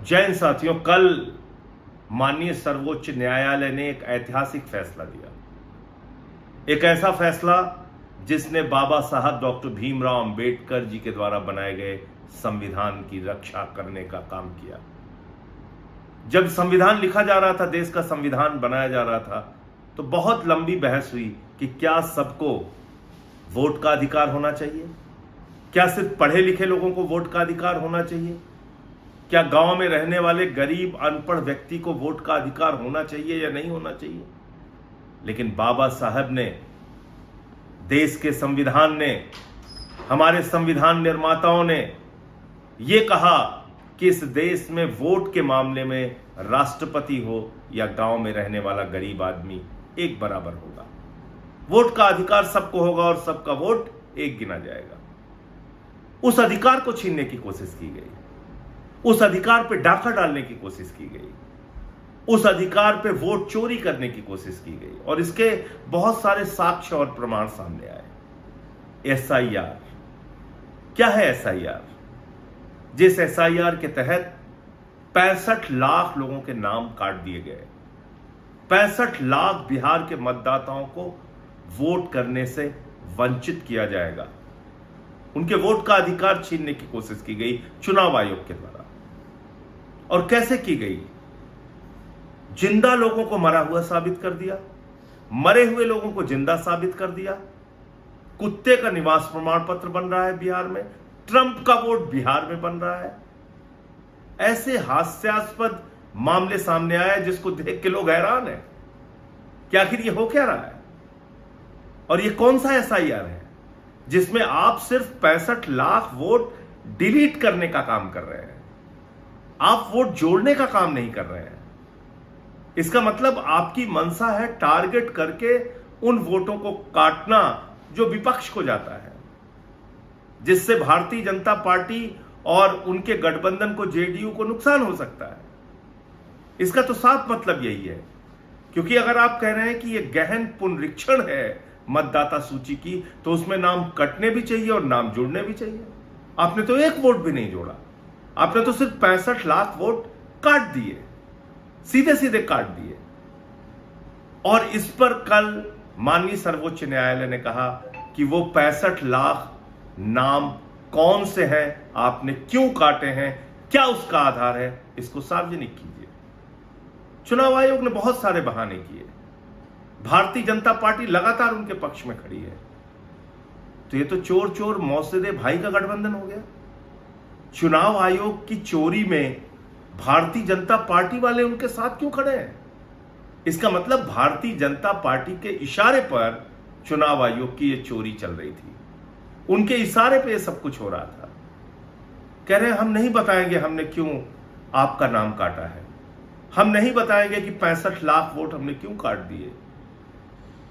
जैन साथियों, कल माननीय सर्वोच्च न्यायालय ने एक ऐतिहासिक फैसला दिया। एक ऐसा फैसला जिसने बाबा साहब डॉक्टर भीमराव अंबेडकर जी के द्वारा बनाए गए संविधान की रक्षा करने का काम किया। जब संविधान लिखा जा रहा था, देश का संविधान बनाया जा रहा था, तो बहुत लंबी बहस हुई कि क्या सबको वोट का अधिकार होना चाहिए, क्या सिर्फ पढ़े लिखे लोगों को वोट का अधिकार होना चाहिए, क्या गांव में रहने वाले गरीब अनपढ़ व्यक्ति को वोट का अधिकार होना चाहिए या नहीं होना चाहिए। लेकिन बाबा साहब ने, देश के संविधान ने, हमारे संविधान निर्माताओं ने यह कहा कि इस देश में वोट के मामले में राष्ट्रपति हो या गांव में रहने वाला गरीब आदमी एक बराबर होगा। वोट का अधिकार सबको होगा और सबका वोट एक गिना जाएगा। उस अधिकार को छीनने की कोशिश की गई, उस अधिकार पर डाका डालने की कोशिश की गई, उस अधिकार पे वोट चोरी करने की कोशिश की गई और इसके बहुत सारे साक्ष्य और प्रमाण सामने आए। एसआईआर क्या है? एसआईआर, जिस एसआईआर के तहत 65 लाख लोगों के नाम काट दिए गए, 65 लाख बिहार के मतदाताओं को वोट करने से वंचित किया जाएगा। उनके वोट का अधिकार छीनने की कोशिश की गई चुनाव आयोग के द्वारा। और कैसे की गई? जिंदा लोगों को मरा हुआ साबित कर दिया, मरे हुए लोगों को जिंदा साबित कर दिया, कुत्ते का निवास प्रमाण पत्र बन रहा है बिहार में, ट्रंप का वोट बिहार में बन रहा है। ऐसे हास्यास्पद मामले सामने आए जिसको देख के लोग हैरान हैं कि आखिर ये हो क्या रहा है। और ये कौन सा एसआईआर है जिसमें आप सिर्फ 65 लाख वोट डिलीट करने का काम कर रहे हैं, आप वोट जोड़ने का काम नहीं कर रहे हैं। इसका मतलब आपकी मंशा है टारगेट करके उन वोटों को काटना जो विपक्ष को जाता है, जिससे भारतीय जनता पार्टी और उनके गठबंधन को, जेडीयू को नुकसान हो सकता है। इसका तो साफ मतलब यही है, क्योंकि अगर आप कह रहे हैं कि यह गहन पुनरीक्षण है मतदाता सूची की, तो उसमें नाम कटने भी चाहिए और नाम जुड़ने भी चाहिए। आपने तो एक वोट भी नहीं जोड़ा, आपने तो सिर्फ 65 लाख वोट काट दिए, सीधे सीधे काट दिए। और इस पर कल माननीय सर्वोच्च न्यायालय ने कहा कि वो 65 लाख नाम कौन से हैं, आपने क्यों काटे हैं, क्या उसका आधार है, इसको सार्वजनिक कीजिए। चुनाव आयोग ने बहुत सारे बहाने किए, भारतीय जनता पार्टी लगातार उनके पक्ष में खड़ी है। तो ये तो चोर चोर मौसेदे भाई का गठबंधन हो गया। चुनाव आयोग की चोरी में भारतीय जनता पार्टी वाले उनके साथ क्यों खड़े हैं? इसका मतलब भारतीय जनता पार्टी के इशारे पर चुनाव आयोग की यह चोरी चल रही थी, उनके इशारे पे यह सब कुछ हो रहा था। कह रहे हैं हम नहीं बताएंगे हमने क्यों आपका नाम काटा है, हम नहीं बताएंगे कि 65 लाख वोट हमने क्यों काट दिए।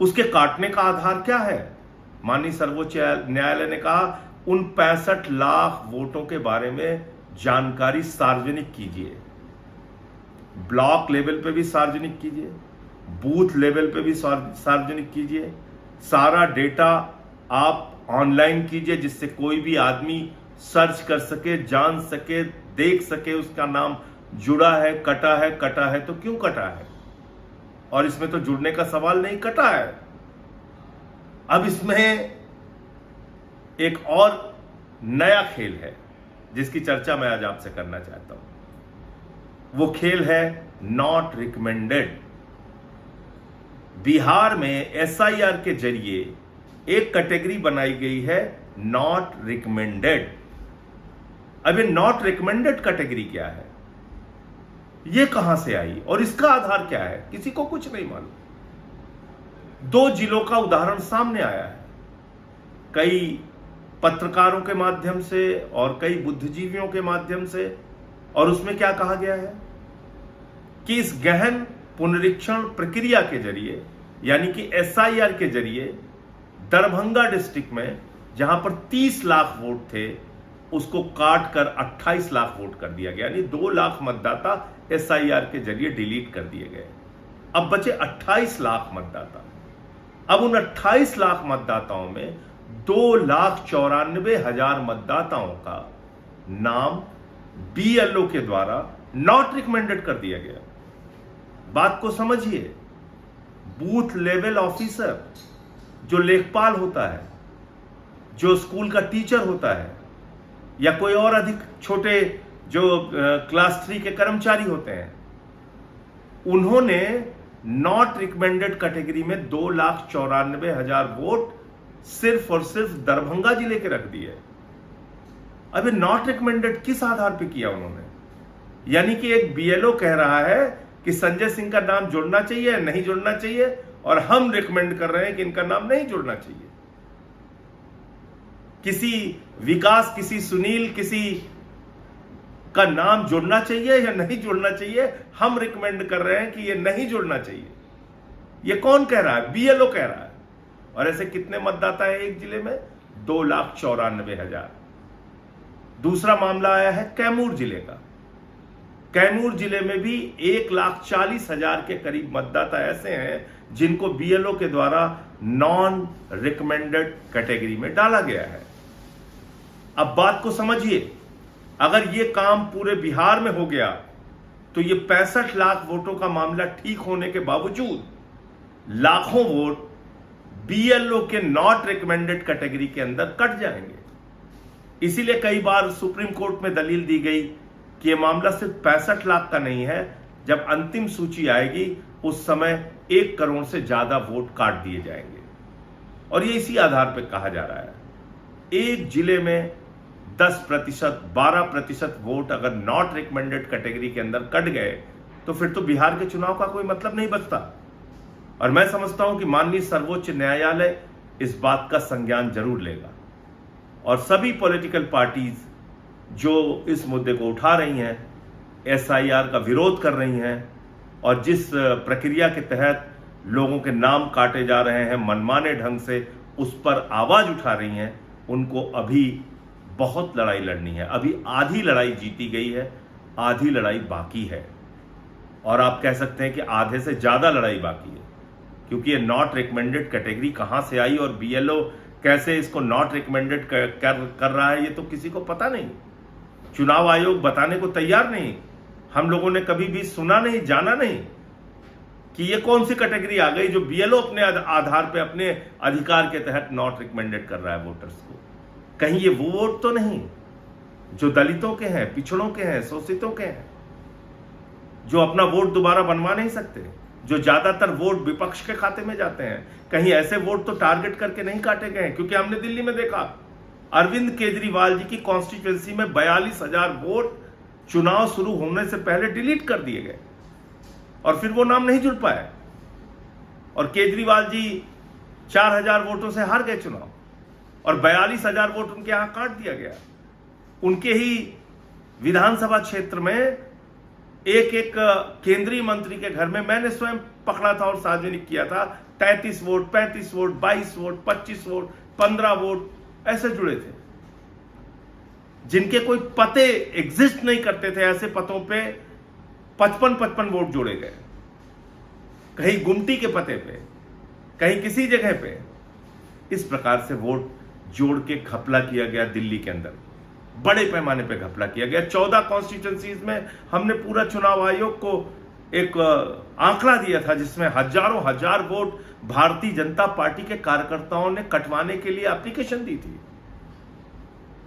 उसके काटने का आधार क्या है? माननीय सर्वोच्च न्यायालय ने कहा उन 65 लाख वोटों के बारे में जानकारी सार्वजनिक कीजिए, ब्लॉक लेवल पे भी सार्वजनिक कीजिए, बूथ लेवल पे भी सार्वजनिक कीजिए, सारा डेटा आप ऑनलाइन कीजिए जिससे कोई भी आदमी सर्च कर सके, जान सके, देख सके उसका नाम जुड़ा है, कटा है तो क्यों कटा है। और इसमें तो जुड़ने का सवाल नहीं, कटा है। अब इसमें एक और नया खेल है जिसकी चर्चा मैं आज आपसे करना चाहता हूं। वो खेल है नॉट रिकमेंडेड। बिहार में एसआईआर के जरिए एक कैटेगरी बनाई गई है, नॉट रिकमेंडेड। अब ये नॉट रिकमेंडेड कैटेगरी क्या है, ये कहां से आई और इसका आधार क्या है, किसी को कुछ नहीं मालूम। 2 जिलों का उदाहरण सामने आया है, कई पत्रकारों के माध्यम से और कई बुद्धिजीवियों के माध्यम से। और उसमें क्या कहा गया है कि इस गहन पुनरीक्षण प्रक्रिया के जरिए, यानी कि एसआईआर के जरिए, दरभंगा डिस्ट्रिक्ट में जहां पर 30 लाख वोट थे उसको काट कर 28 लाख वोट कर दिया गया, यानी 2 लाख मतदाता एसआईआर के जरिए डिलीट कर दिए गए। अब बचे 28 लाख मतदाता। अब उन 28 लाख मतदाताओं में 2,94,000 मतदाताओं का नाम बीएलओ के द्वारा नॉट रिकमेंडेड कर दिया गया। बात को समझिए, बूथ लेवल ऑफिसर जो लेखपाल होता है, जो स्कूल का टीचर होता है, या कोई और अधिक छोटे जो क्लास 3 के कर्मचारी होते हैं, उन्होंने नॉट रिकमेंडेड कैटेगरी में 2,94,000 वोट सिर्फ और सिर्फ दरभंगा जिले के रख दिए। अबे नॉट रिकमेंडेड किस आधार पे किया उन्होंने? यानी कि एक बीएलओ कह रहा है कि संजय सिंह का नाम जुड़ना चाहिए, नहीं जुड़ना चाहिए, और हम रिकमेंड कर रहे हैं कि इनका नाम नहीं जुड़ना चाहिए। किसी विकास, किसी सुनील, किसी का नाम जुड़ना चाहिए या नहीं जुड़ना चाहिए, हम रिकमेंड कर रहे हैं कि ये नहीं जुड़ना चाहिए। ये कौन कह रहा है? बीएलओ कह रहा है। और ऐसे कितने मतदाता है एक जिले में? 2,94,000। दूसरा मामला आया है कैमूर जिले का। कैमूर जिले में भी 1,40,000 के करीब मतदाता ऐसे हैं जिनको बीएलओ के द्वारा नॉन रिकमेंडेड कैटेगरी में डाला गया है। अब बात को समझिए, अगर यह काम पूरे बिहार में हो गया तो ये 65 लाख वोटों का मामला ठीक होने के बावजूद लाखों वोट बीएलओ के नॉट रिकमेंडेड कैटेगरी के अंदर कट जाएंगे। इसीलिए कई बार सुप्रीम कोर्ट में दलील दी गई कि यह मामला सिर्फ 65 लाख का नहीं है। जब अंतिम सूची आएगी उस समय 1 करोड़ से ज्यादा वोट काट दिए जाएंगे। और ये इसी आधार पर कहा जा रहा है, एक जिले में 10%, 12% वोट अगर नॉट रिकमेंडेड कैटेगरी के अंदर कट गए तो फिर तो बिहार के चुनाव का कोई मतलब नहीं बचता। और मैं समझता हूं कि माननीय सर्वोच्च न्यायालय इस बात का संज्ञान जरूर लेगा और सभी पॉलिटिकल पार्टीज जो इस मुद्दे को उठा रही हैं, एसआईआर का विरोध कर रही हैं और जिस प्रक्रिया के तहत लोगों के नाम काटे जा रहे हैं मनमाने ढंग से, उस पर आवाज उठा रही हैं, उनको अभी बहुत लड़ाई लड़नी है। अभी आधी लड़ाई जीती गई है, आधी लड़ाई बाकी है। और आप कह सकते हैं कि आधे से ज्यादा लड़ाई बाकी है, क्योंकि ये नॉट रिकमेंडेड कैटेगरी कहां से आई और बीएलओ कैसे इसको नॉट रिकमेंडेड कर रहा है, ये तो किसी को पता नहीं। चुनाव आयोग बताने को तैयार नहीं। हम लोगों ने कभी भी सुना नहीं, जाना नहीं कि ये कौन सी कैटेगरी आ गई जो बीएलओ अपने आधार पे, अपने अधिकार के तहत नॉट रिकमेंडेड कर रहा है वोटर्स को। कहीं ये वो वोट तो नहीं जो दलितों के हैं, पिछड़ों के हैं, शोषितों के हैं, जो अपना वोट दोबारा बनवा नहीं सकते, जो ज्यादातर वोट विपक्ष के खाते में जाते हैं। कहीं ऐसे वोट तो टारगेट करके नहीं काटे गए, क्योंकि हमने दिल्ली में देखा अरविंद केजरीवाल जी की कॉन्स्टिट्यूएंसी में 42,000 वोट चुनाव शुरू होने से पहले डिलीट कर दिए गए और फिर वो नाम नहीं जुड़ पाए और केजरीवाल जी 4,000 वोटों से हार गए चुनाव और 42,000 वोट उनके यहां काट दिया गया। उनके ही विधानसभा क्षेत्र में एक केंद्रीय मंत्री के घर में मैंने स्वयं पकड़ा था और सार्वजनिक किया था, 33 vote, 35 vote, 22 vote, 25 vote, 15 vote ऐसे जुड़े थे, जिनके कोई पते एग्जिस्ट नहीं करते थे। ऐसे पतों पे 55 वोट जोड़े गए, कहीं गुमटी के पते पे, कहीं किसी जगह पे। इस प्रकार से वोट जोड़ के घपला किया गया दिल्ली के अंदर, बड़े पैमाने पे घपला किया गया। 14 कॉन्स्टिट्यूएंसीज में हमने पूरा चुनाव आयोग को एक आंकड़ा दिया था जिसमें हजारों हजार वोट भारतीय जनता पार्टी के कार्यकर्ताओं ने कटवाने के लिए एप्लीकेशन दी थी।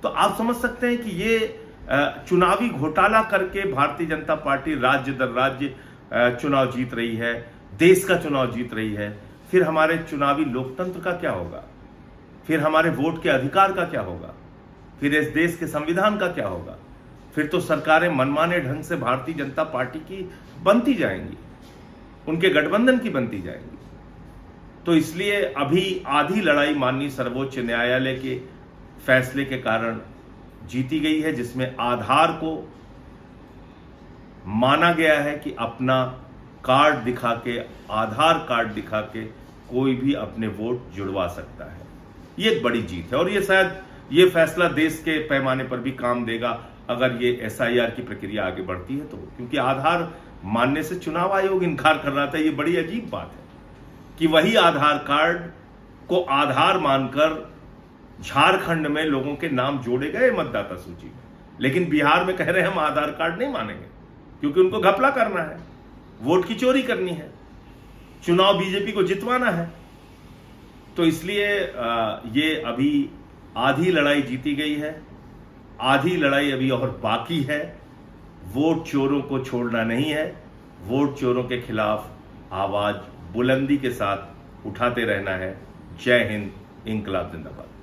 तो आप समझ सकते हैं कि ये चुनावी घोटाला करके भारतीय जनता पार्टी राज्य दर राज्य चुनाव जीत रही है, देश का चुनाव जीत रही है। फिर हमारे चुनावी लोकतंत्र का क्या होगा? फिर हमारे वोट के अधिकार का क्या होगा? फिर इस देश के संविधान का क्या होगा? फिर तो सरकारें मनमाने ढंग से भारतीय जनता पार्टी की बनती जाएंगी, उनके गठबंधन की बनती जाएंगी। तो इसलिए अभी आधी लड़ाई माननीय सर्वोच्च न्यायालय के फैसले के कारण जीती गई है, जिसमें आधार को माना गया है कि अपना कार्ड दिखा के, आधार कार्ड दिखा के कोई भी अपने वोट जुड़वा सकता है। ये एक बड़ी जीत है और ये शायद ये फैसला देश के पैमाने पर भी काम देगा अगर ये एसआईआर की प्रक्रिया आगे बढ़ती है तो, क्योंकि आधार मानने से चुनाव आयोग इनकार कर रहा था। ये बड़ी अजीब बात है कि वही आधार कार्ड को आधार मानकर झारखंड में लोगों के नाम जोड़े गए मतदाता सूची में, लेकिन बिहार में कह रहे हैं हम आधार कार्ड नहीं मानेंगे। क्योंकि उनको घपला करना है, वोट की चोरी करनी है, चुनाव बीजेपी को जितवाना है। तो इसलिए ये अभी आधी लड़ाई जीती गई है, आधी लड़ाई अभी और बाकी है। वोट चोरों को छोड़ना नहीं है, वोट चोरों के खिलाफ आवाज बुलंदी के साथ उठाते रहना है। जय हिंद, इंकलाब जिंदाबाद।